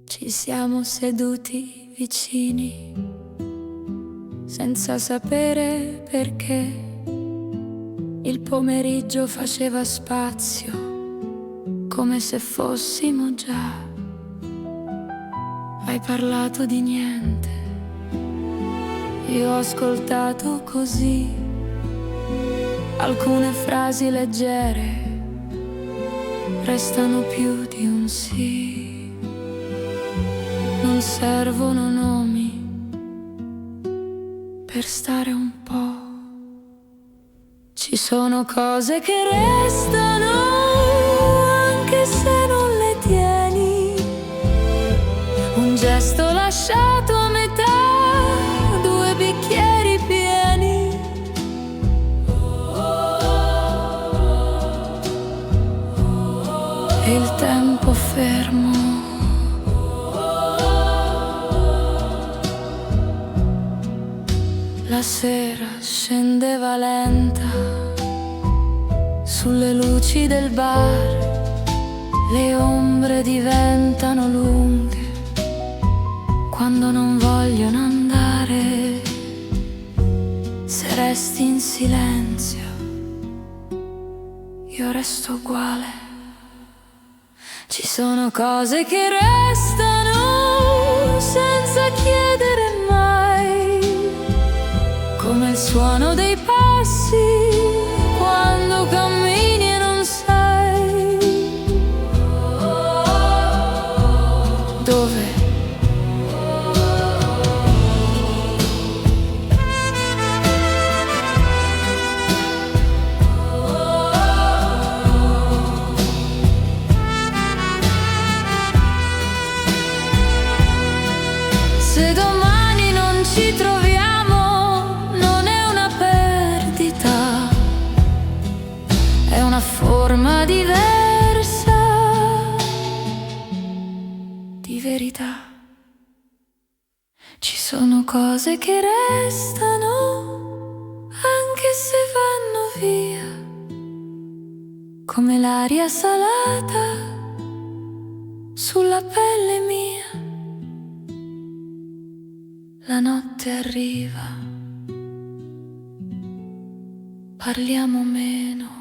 Ci siamo seduti vicini, senza sapere perché. Il pomeriggio faceva spazio, come se fossimo già. Hai parlato di niente, io ho ascoltato così. Alcune frasi leggere restano più di un sì. Non servono nomi per stare un po'. Ci sono cose che restano anche se non le tieni. Un gesto lasciato a metà, due bicchieri pieni. E il tempo fermo. La sera scendeva lenta sulle luci del bar, le ombre diventano lunghe quando non vogliono andare. Se resti in silenzio, io resto uguale. Ci sono cose che restano senza chiedere mai, come il suono dei passi quando cammini e non sai dove. Se domani non ci troviamo, non è una perdita, è una forma diversa di verità. Ci sono cose che restano anche se vanno via, come l'aria salata sulla pelle mia. La notte arriva, parliamo meno.